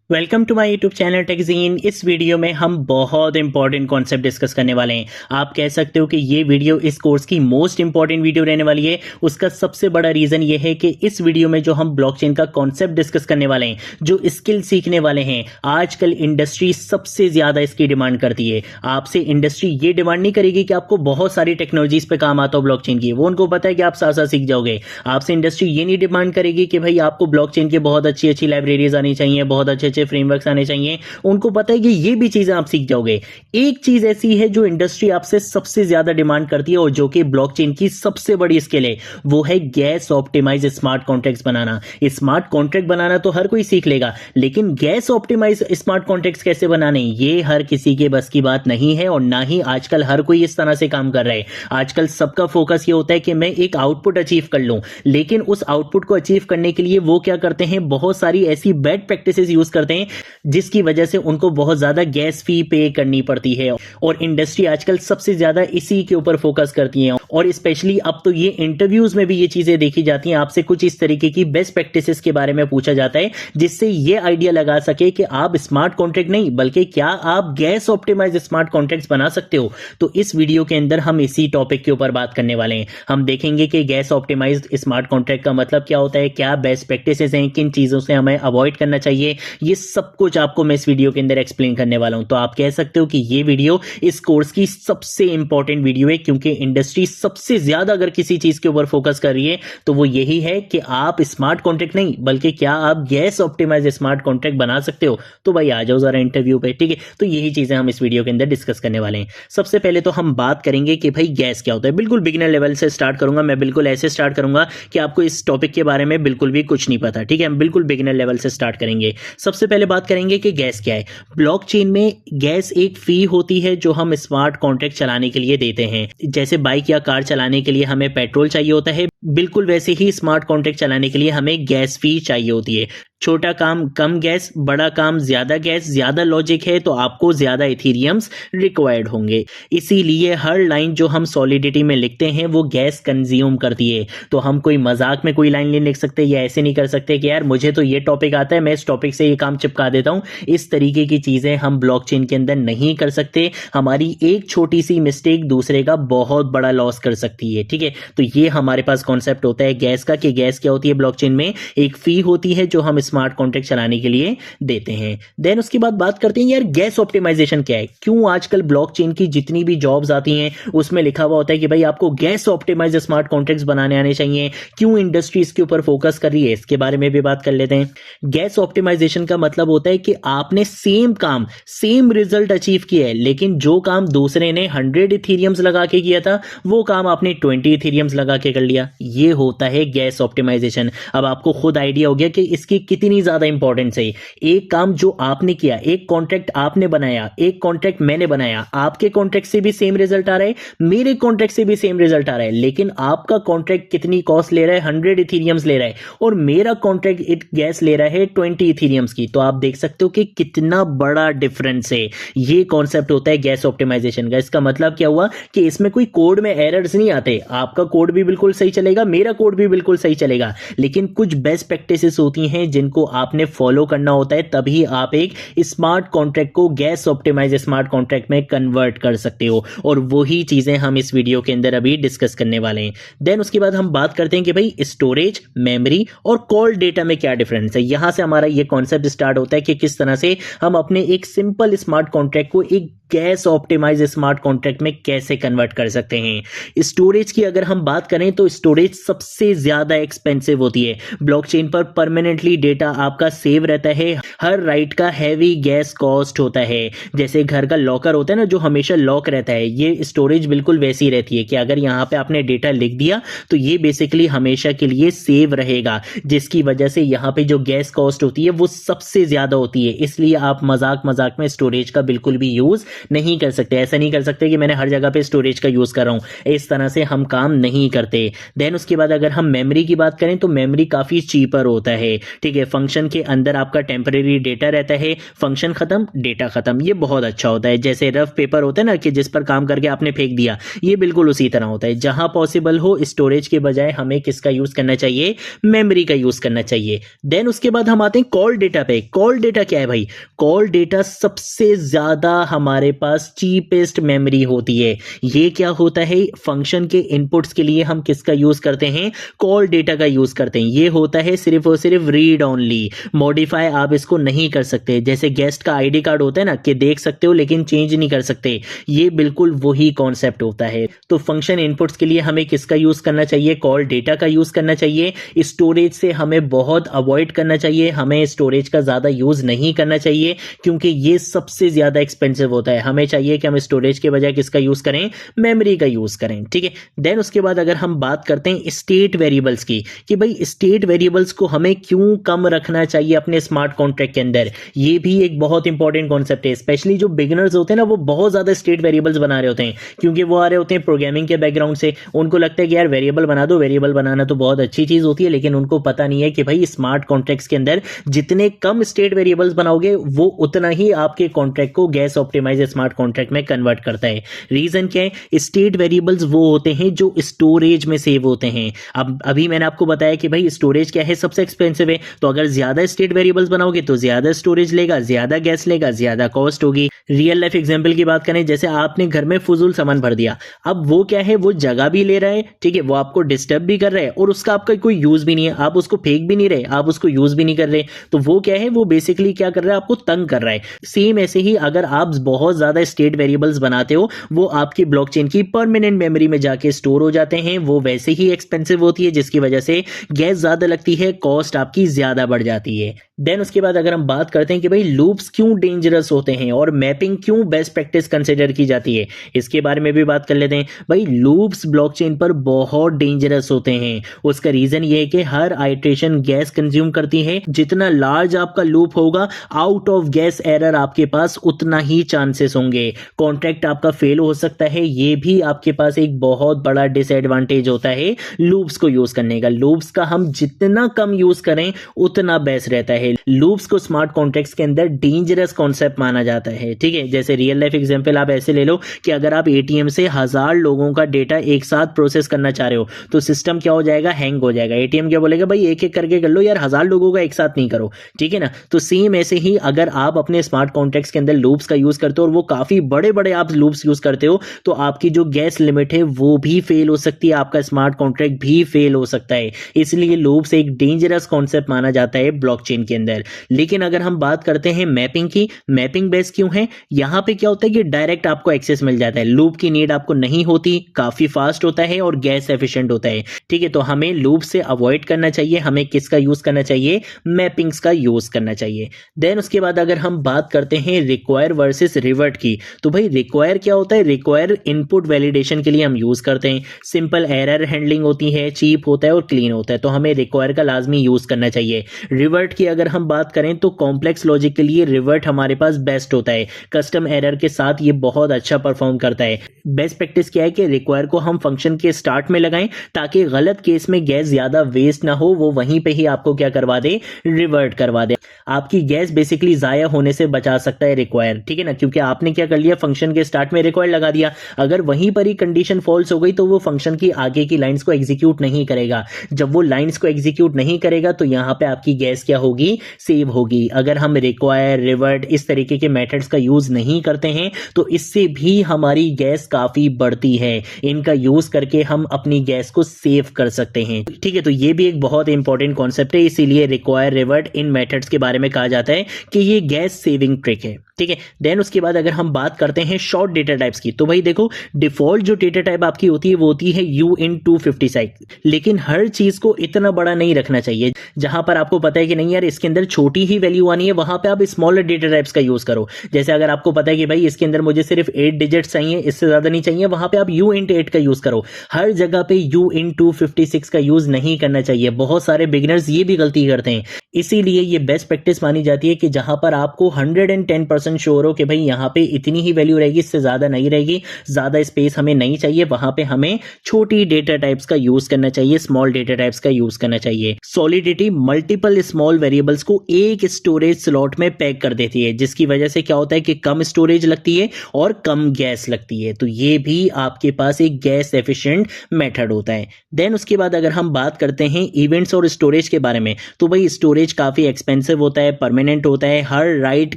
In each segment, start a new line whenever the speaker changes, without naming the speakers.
Welcome to my YouTube channel TechGene. इस video में हम बहुत इंपॉर्टेंट कॉन्सेप्ट डिस्कस करने वाले हैं। आप कह सकते हो कि ये वीडियो इस कोर्स की मोस्ट इंपॉर्टेंट वीडियो रहने वाली है। उसका सबसे बड़ा रीजन ये है कि इस वीडियो में जो हम ब्लॉकचेन का कॉन्सेप्ट डिस्कस करने वाले हैं, जो स्किल सीखने वाले हैं, आजकल इंडस्ट्री सबसे ज्यादा इसकी डिमांड करती है। आपसे इंडस्ट्री ये डिमांड नहीं करेगी कि आपको बहुत सारी टेक्नोलॉजीज पे काम आता हो ब्लॉकचेन की, वो उनको पता है कि आप साथ साथ सीख जाओगे। आपसे इंडस्ट्री ये नहीं डिमांड करेगी कि भाई आपको ब्लॉकचेन की बहुत अच्छी अच्छी लाइब्रेरीज आनी चाहिए, बहुत अच्छे फ्रेमवर्क्स आने चाहिए। उनको पता है कि ये भी चीजें आप सीख जाओगे। एक चीज ऐसी है जो इंडस्ट्री आपसे सबसे ज्यादा डिमांड करती है और जो कि ब्लॉकचेन की सबसे बड़ी स्किल है, वो है गैस ऑप्टिमाइज स्मार्ट कॉन्ट्रैक्ट्स बनाना। स्मार्ट कॉन्ट्रैक्ट बनाना तो हर कोई सीख लेगा, लेकिन गैस ऑप्टिमाइज स्मार्ट कॉन्ट्रैक्ट्स कैसे बनाने, ये हर किसी के बस की बात नहीं है और ना ही आजकल हर कोई इस तरह से काम कर रहा है। आजकल सबका फोकस ये होता है कि मैं एक आउटपुट अचीव कर लूं, लेकिन उस आउटपुट को अचीव करने के लिए वो क्या करते हैं, बहुत सारी ऐसी बैड प्रैक्टिसेस यूज करते हैं जिसकी वजह से उनको बहुत ज्यादा गैस फी पे करनी पड़ती है। और इंडस्ट्री आजकल सबसे ज्यादा इसी के ऊपर फोकस करती है और स्पेशली अब तो ये इंटरव्यूज में भी ये चीजें देखी जाती हैं। आपसे कुछ इस तरीके की बेस्ट प्रैक्टिसेस के बारे में पूछा जाता है जिससे ये आइडिया लगा सके कि आप स्मार्ट कॉन्ट्रैक्ट नहीं बल्कि क्या आप गैस ऑप्टिमाइज स्मार्ट कॉन्ट्रैक्ट्स बना सकते हो। तो इस वीडियो के अंदर हम इसी टॉपिक के ऊपर बात करने वाले हैं। हम देखेंगे कि गैस ऑप्टिमाइज्ड स्मार्ट कॉन्ट्रैक्ट का मतलब क्या होता है, क्या बेस्ट प्रैक्टिसेस हैं, किन चीजों से हमें अवॉइड करना चाहिए, ये सब कुछ आपको मैं इस वीडियो के अंदर एक्सप्लेन करने वाला हूं। तो आप कह सकते हो कि ये वीडियो इस कोर्स की सबसे इंपॉर्टेंट वीडियो है, क्योंकि इंडस्ट्री सबसे ज्यादा अगर किसी चीज के ऊपर फोकस कर रही है तो वो यही है कि आप स्मार्ट कॉन्ट्रैक्ट नहीं बल्कि क्या आप गैस ऑप्टिमाइज स्मार्ट कॉन्ट्रैक्ट बना सकते हो। तो भाई आ जाओ जरा इंटरव्यू पे, ठीक है। तो यही चीजें हम इस वीडियो के अंदर डिस्कस करने वाले हैं। सबसे पहले तो हम बात करेंगे कि भाई गैस क्या होता है। बिल्कुल बिगिनर लेवल से स्टार्ट करूंगा मैं, बिल्कुल ऐसे स्टार्ट करूंगा कि आपको इस टॉपिक के बारे में बिल्कुल भी कुछ नहीं पता, ठीक है। हम बिल्कुल बिगिनर लेवल से स्टार्ट करेंगे। सबसे पहले बात करेंगे कि गैस क्या है। ब्लॉकचेन में गैस एक फी होती है जो हम स्मार्ट कॉन्ट्रैक्ट चलाने के लिए देते हैं। जैसे बाइक या कार चलाने के लिए हमें पेट्रोल चाहिए होता है, बिल्कुल वैसे ही स्मार्ट कॉन्ट्रैक्ट चलाने के लिए हमें गैस फी चाहिए होती है। छोटा काम कम गैस, बड़ा काम ज्यादा गैस, ज्यादा लॉजिक है तो आपको ज्यादा इथेरियम्स रिक्वायर्ड होंगे। इसीलिए हर लाइन जो हम सॉलिडिटी में लिखते हैं वो गैस कंज्यूम करती है। तो हम कोई मजाक में कोई लाइन नहीं लिख सकते या ऐसे नहीं कर सकते कि यार मुझे तो ये टॉपिक आता है, मैं इस टॉपिक से ये काम चिपका देता हूं। इस तरीके की चीजें हम ब्लॉकचेन के अंदर नहीं कर सकते। हमारी एक छोटी सी मिस्टेक दूसरे का बहुत बड़ा लॉस कर सकती है, ठीक है। तो ये हमारे पास कॉन्सेप्ट होता है गैस का, कि गैस क्या होती है ब्लॉकचेन में, एक फी होती है जो हम स्मार्ट कॉन्ट्रैक्ट चलाने के लिए देते हैं। देन उसके बाद बात करते हैं यार गैस ऑप्टिमाइजेशन क्या है। क्यों आजकल ब्लॉकचेन की जितनी भी जॉब्स आती हैं उसमें लिखा हुआ होता है कि भाई आपको गैस ऑप्टिमाइज स्मार्ट कॉन्ट्रैक्ट्स बनाने आने चाहिए। क्यों इंडस्ट्री इसके ऊपर फोकस कर रही है, इसके बारे में भी बात कर लेते हैं। गैस ऑप्टिमाइजेशन का मतलब होता है कि आपने सेम काम सेम रिजल्ट अचीव किया है, लेकिन जो काम दूसरे ने 100 इथेरियम्स लगा के किया था वो काम आपने 20 इथेरियम्स लगा के कर लिया। ये होता है गैस ऑप्टिमाइजेशन। अब आपको खुद आइडिया हो गया कि इसकी कितनी ज्यादा इंपॉर्टेंस है। एक काम जो आपने किया, एक कॉन्ट्रैक्ट आपने बनाया, एक कॉन्ट्रैक्ट मैंने बनाया, आपके कॉन्ट्रैक्ट से भी सेम रिजल्ट आ रहा है, मेरे कॉन्ट्रैक्ट से भी सेम रिजल्ट आ रहा है, लेकिन आपका कॉन्ट्रैक्ट कितनी कॉस्ट ले रहा है, 100 इथेरियम्स ले रहा है और मेरा कॉन्ट्रैक्ट गैस ले रहा है 20 इथेरियम्स की। तो आप देख सकते हो कि कितना बड़ा डिफरेंस है। ये कॉन्सेप्ट होता है गैस ऑप्टिमाइजेशन का। इसका मतलब क्या हुआ कि इसमें कोई कोड में एरर्स नहीं आते। आपका कोड भी बिल्कुल सही चलेगा, मेरा कोड भी बिल्कुल सही चलेगा, लेकिन कुछ बेस्ट प्रैक्टिसेस होती हैं जिनको आपने फॉलो करना होता है, तभी आप एक स्मार्ट कॉन्ट्रैक्ट को गैस ऑप्टिमाइज स्मार्ट कॉन्ट्रैक्ट में कन्वर्ट कर सकते हो। और वही चीजें हम इस वीडियो के अंदर अभी डिस्कस करने वाले हैं। देन उसके बाद हम बात करते हैं कि भाई स्टोरेज, मेमोरी और कॉल डेटा में क्या डिफरेंस है। यहां से हमारा ये कॉन्सेप्ट स्टार्ट होता है कि किस तरह से हम अपने एक सिंपल स्मार्ट कॉन्ट्रैक्ट को एक गैस ऑप्टिमाइज स्मार्ट कॉन्ट्रैक्ट में कैसे कन्वर्ट कर सकते हैं। स्टोरेज की अगर हम बात करें तो स्टोरेज सबसे ज्यादा एक्सपेंसिव होती है। ब्लॉकचेन पर परमानेंटली डेटा आपका सेव रहता है। हर राइट का हैवी गैस कॉस्ट होता है। जैसे घर का लॉकर होता है ना जो हमेशा लॉक रहता है, ये स्टोरेज बिल्कुल वैसी रहती है कि अगर यहाँ पे आपने डेटा लिख दिया तो ये बेसिकली हमेशा के लिए सेव रहेगा, जिसकी वजह से यहाँ पे जो गैस कॉस्ट होती है वो सबसे ज्यादा होती है। इसलिए आप मजाक मजाक में स्टोरेज का बिल्कुल भी यूज नहीं कर सकते। ऐसा नहीं कर सकते कि मैंने हर जगह पे स्टोरेज का यूज कर रहा हूं, इस तरह से हम काम नहीं करते। देन देन उसके बाद अगर हम मेमोरी की बात करें तो मेमोरी काफ़ी चीपर होता है, ठीक है। फंक्शन के अंदर आपका टेम्परेरी डेटा रहता है, फंक्शन खत्म डेटा खत्म, ये बहुत अच्छा होता है। जैसे रफ पेपर होता है ना कि जिस पर काम करके आपने फेंक दिया, ये बिल्कुल उसी तरह होता है। जहां पॉसिबल हो स्टोरेज के बजाय हमें किसका यूज करना चाहिए, मेमोरी का यूज करना चाहिए। देन उसके बाद हम आते हैं कॉल डेटा पे। कॉल डेटा क्या है भाई, कॉल डेटा सबसे ज्यादा हमारे पास चीपेस्ट मेमोरी होती है। ये क्या होता है, फंक्शन के इनपुट्स के लिए हम किसका यूज करते हैं, कॉल डेटा का यूज करते हैं। ये होता है सिर्फ और सिर्फ रीड ओनली, मॉडिफाई आप इसको नहीं कर सकते। जैसे गेस्ट का आईडी कार्ड होता है ना कि देख सकते हो लेकिन चेंज नहीं कर सकते, ये बिल्कुल वही कॉन्सेप्ट होता है। तो फंक्शन इनपुट्स के लिए हमें किसका यूज करना चाहिए, कॉल डेटा का यूज करना चाहिए। स्टोरेज से हमें बहुत अवॉइड करना चाहिए, हमें स्टोरेज का ज्यादा यूज नहीं करना चाहिए क्योंकि ये सबसे ज्यादा एक्सपेंसिव होता है। हमें चाहिए कि हम स्टोरेज के बजाय किसका यूज करें, मेमोरी का यूज करें, ठीक है। देन उसके बाद अगर हम बात करते हैं स्टेट वेरिएबल्स की कि भाई स्टेट वेरिएबल्स को हमें क्यों कम रखना चाहिए अपने स्मार्ट कॉन्ट्रैक्ट के अंदर, ये भी एक बहुत इंपॉर्टेंट कॉन्सेप्ट है। स्पेशली जो बिगिनर्स होते हैं ना वो बहुत ज्यादा स्टेट वेरिएबल्स बना रहे होते हैं क्योंकि वो आ रहे होते हैं प्रोग्रामिंग के बैकग्राउंड से। उनको लगता है कि यार वेरिएबल बना दो, वेरिएबल बनाना तो बहुत अच्छी चीज होती है, लेकिन उनको पता नहीं है कि भाई स्मार्ट कॉन्ट्रैक्ट्स के अंदर जितने कम स्टेट वेरिएबल्स बनाओगे वो उतना ही आपके कॉन्ट्रैक्ट को गैस ऑप्टिमाइज स्मार्ट कॉन्ट्रैक्ट में कन्वर्ट करता है। रीजन क्या है, स्टेट वेरिएबल्स वो होते हैं जो स्टोरेज में सेव होते हैं। अब अभी मैंने आपको बताया कि भाई स्टोरेज क्या है, सबसे एक्सपेंसिव है, तो अगर ज्यादा स्टेट वेरिएबल्स बनाओगे तो ज्यादा स्टोरेज लेगा, ज्यादा गैस लेगा, ज्यादा कॉस्ट होगी। रियल लाइफ एग्जांपल की बात करें, जैसे आपने घर में फजूल सामान भर दिया, अब वो क्या है, वो जगह भी ले रहा है, ठीक है, वो आपको डिस्टर्ब भी कर रहा है और उसका आपका कोई यूज भी नहीं है, आप उसको फेंक भी नहीं रहे, आप उसको यूज भी नहीं कर रहे, तो वो क्या है, वो बेसिकली क्या कर रहा है, आपको तंग कर रहा है। सेम ऐसे ही अगर आप बहुत ज्यादा स्टेट वेरिएबल्स बनाते हो, वो आपकी ब्लॉकचेन की परमानेंट मेमोरी में जाके स्टोर हो जाते हैं, वो वैसे ही एक्सपेंसिव होती है जिसकी वजह से गैस ज्यादा लगती है, कॉस्ट आपकी ज्यादा बढ़ जाती है। देन उसके बाद अगर हम बात करते हैं कि भाई लूप्स क्यों डेंजरस होते हैं और मैपिंग क्यों बेस्ट प्रैक्टिस कंसिडर की जाती है, इसके बारे में भी बात कर लेते हैं। भाई लूप्स ब्लॉकचेन पर बहुत डेंजरस होते हैं। उसका रीजन ये है कि हर आइटरेशन गैस कंज्यूम करती है। जितना लार्ज आपका लूप होगा, आउट ऑफ गैस एरर आपके पास उतना ही चांसेस होंगे, कॉन्ट्रैक्ट आपका फेल हो सकता है। ये भी आपके पास एक बहुत बड़ा डिसएडवांटेज होता है लूप्स को यूज करने का। लूप्स का हम जितना कम यूज करें उतना बेस्ट रहता है। लूप्स को स्मार्ट कॉन्ट्रैक्ट्स के अंदर डेंजरस कॉन्सेप्ट माना जाता है, ठीक है। जैसे रियल लाइफ एग्जांपल आप ऐसे ले लो कि अगर आप एटीएम से 1000 लोगों का डेटा एक साथ प्रोसेस करना चाह रहे हो तो सिस्टम क्या हो जाएगा, हैंग हो जाएगा। एटीएम क्या बोलेगा, भाई एक एक करके कर लो यार, 1000 लोगों का एक साथ नहीं करो, ठीक है ना। तो सेम ऐसे ही अगर आप अपने स्मार्ट कॉन्ट्रैक्ट्स के अंदर लूप्स का यूज करते हो और वो काफी बड़े बड़े आप लूप्स यूज करते हो तो आपकी जो गैस लिमिट है वो भी फेल हो सकती है, आपका स्मार्ट कॉन्ट्रैक्ट भी फेल हो सकता है। इसलिए लूप्स एक डेंजरस कॉन्सेप्ट माना जाता है ब्लॉकचेन के अंदर। लेकिन अगर हम बात करते हैं मैपिंग की, मैपिंग बेस क्यों है, यहां पे क्या होता है कि डायरेक्ट आपको एक्सेस मिल जाता है, लूप की नीड आपको नहीं होती, काफी फास्ट होता है और गैस एफिशिएंट होता है, ठीक है। तो हमें लूप से अवॉइड करना चाहिए, हमें किसका यूज करना चाहिए, मैपिंग्स का यूज करना चाहिए। देन उसके बाद अगर हम बात करते हैं रिक्वायर वर्सेस रिवर्ट की, तो भाई रिक्वायर क्या होता है, रिक्वायर इनपुट वैलिडेशन के लिए हम यूज करते हैं, सिंपल एरर हैंडलिंग होती है, चीप होता है और क्लीन होता है, तो हमें रिक्वायर का लाजमी यूज करना चाहिए। रिवर्ट की अगर हम बात करें तो कॉम्प्लेक्स लॉजिक के लिए रिवर्ट हमारे पास बेस्ट होता है, कस्टम एरर के साथ ये बहुत अच्छा परफॉर्म करता है। बेस्ट प्रैक्टिस क्या है कि रिक्वायर को हम फंक्शन के स्टार्ट में लगाएं ताकि गलत केस में गैस ज्यादा वेस्ट ना हो, वो वहीं पे ही आपको क्या करवा दे, रिवर्ट करवा दे। आपकी गैस बेसिकली जाया होने से बचा सकता है रिक्वायर, ठीक है ना, क्योंकि आपने क्या कर लिया, फंक्शन के स्टार्ट में रिक्वायर लगा दिया, अगर वहीं पर ही कंडीशन फॉल्स हो गई तो वो फंक्शन की आगे की लाइंस को एग्जीक्यूट नहीं करेगा। जब वो लाइंस को एग्जीक्यूट नहीं करेगा तो यहां पे आपकी गैस क्या होगी, सेव होगी। अगर हम रिक्वायर, रिवर्ट इस तरीके के मेथड्स का यूज नहीं करते हैं तो इससे भी हमारी गैस काफी बढ़ती है। इनका यूज करके हम अपनी गैस को सेव कर सकते हैं, ठीक है। तो ये भी एक बहुत इंपॉर्टेंट कॉन्सेप्ट है, इसीलिए रिक्वायर, रिवर्ट इन मेथड्स के बारे में कहा जाता है कि ये गैस सेविंग ट्रिक है, ठीक है। देन उसके बाद अगर हम बात करते हैं शॉर्ट डेटा टाइप्स की, तो भाई देखो डिफॉल्ट जो डेटा टाइप आपकी होती है वो होती है U(256), लेकिन हर चीज को इतना बड़ा नहीं रखना चाहिए। जहां पर आपको पता है कि नहीं यार इसके अंदर छोटी ही वैल्यू आनी है, वहां पे आप स्मॉलर डेटा टाइप्स का यूज करो। जैसे अगर आपको पता है कि भाई इसके अंदर मुझे सिर्फ 8 डिजिट्स चाहिए, इससे ज्यादा नहीं चाहिए, वहां पे आप U(8) का यूज करो। हर जगह पे U(256) का यूज नहीं करना चाहिए। बहुत सारे बिगिनर्स ये भी गलती करते हैं, इसीलिए ये बेस्ट प्रैक्टिस मानी जाती है कि जहां पर आपको 110% श्योर हो कि भाई यहाँ पे इतनी ही वैल्यू रहेगी, इससे ज्यादा नहीं रहेगी, ज्यादा स्पेस हमें नहीं चाहिए, वहां पे हमें छोटी डेटा टाइप टाइप्स का यूज करना चाहिए, स्मॉल डेटा टाइप्स का यूज करना चाहिए। सॉलिडिटी मल्टीपल स्मॉल वेरिएबल्स को एक स्टोरेज स्लॉट में पैक कर देती है, जिसकी वजह से क्या होता है कि कम स्टोरेज लगती है और कम गैस लगती है। तो ये भी आपके पास एक गैस एफिशिएंट मेथड होता है। देन उसके बाद अगर हम बात करते हैं इवेंट्स और स्टोरेज के बारे में, तो भाई स्टोरेज काफी एक्सपेंसिव होता है, परमानेंट होता है, हर राइट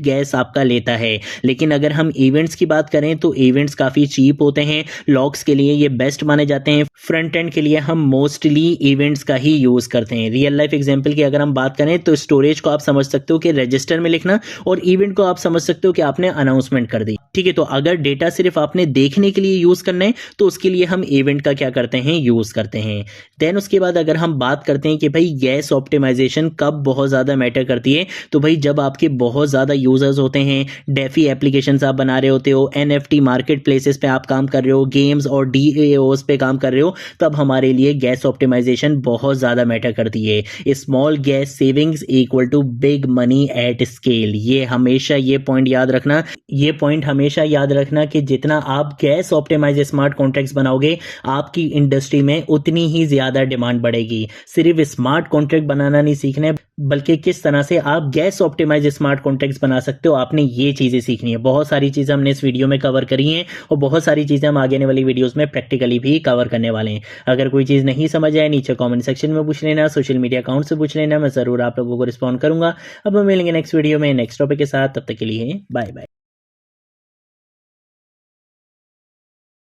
गैस आपका लेता है। लेकिन अगर हम इवेंट्स की बात करें तो इवेंट्स काफी चीप होते हैं, लॉग्स के लिए ये बेस्ट माने जाते हैं। फ्रंट एंड के लिए हम मोस्टली इवेंट्स का ही यूज करते हैं। रियल लाइफ एग्जांपल की अगर हम बात करें तो स्टोरेज को आप समझ सकते हो कि रजिस्टर में लिखना, और इवेंट को आप समझ सकते हो कि आपने अनाउंसमेंट कर दी। ठीक है, तो अगर डेटा सिर्फ आपने देखने के लिए यूज करना है तो उसके लिए हम इवेंट का क्या करते हैं, यूज करते हैं। देन उसके बाद अगर हम बात करते हैं कि भाई गैस ऑप्टिमाइजेशन कब बहुत ज्यादा मैटर करती है, तो भाई जब आपके बहुत ज्यादा यूजर्स होते हैं, डेफी एप्लीकेशंस आप बना रहे होते हो, एनएफटी मार्केट प्लेसेस पे आप काम कर रहे हो, गेम्स और डीएओस पे काम कर रहे हो, तब हमारे लिए गैस ऑप्टिमाइजेशन बहुत ज्यादा मैटर करती है। Small gas savings equal to big money at scale. ये हमेशा ये पॉइंट याद रखना कि जितना आप गैस ऑप्टिमाइज स्मार्ट कॉन्ट्रैक्ट्स बनाओगे, आपकी इंडस्ट्री में उतनी ही ज्यादा डिमांड बढ़ेगी। सिर्फ स्मार्ट कॉन्ट्रैक्ट बनाना नहीं सीखना है, बल्कि किस तरह से आप गैस ऑप्टिमाइज स्मार्ट कॉन्ट्रैक्ट्स बना सकते हो, आपने ये चीजें सीखनी है। बहुत सारी चीजें हमने इस वीडियो में कवर करी हैं और बहुत सारी चीजें हम आगे आने वाली वीडियोस में प्रैक्टिकली भी कवर करने वाले हैं। अगर कोई चीज नहीं समझ आए, नीचे कमेंट सेक्शन में पूछ लेना, सोशल मीडिया अकाउंट से पूछ लेना, मैं जरूर आप लोगों को रिस्पॉन्ड करूंगा। अब हम मिलेंगे नेक्स्ट वीडियो में नेक्स्ट टॉपिक के साथ, तब तक के लिए बाय बाय।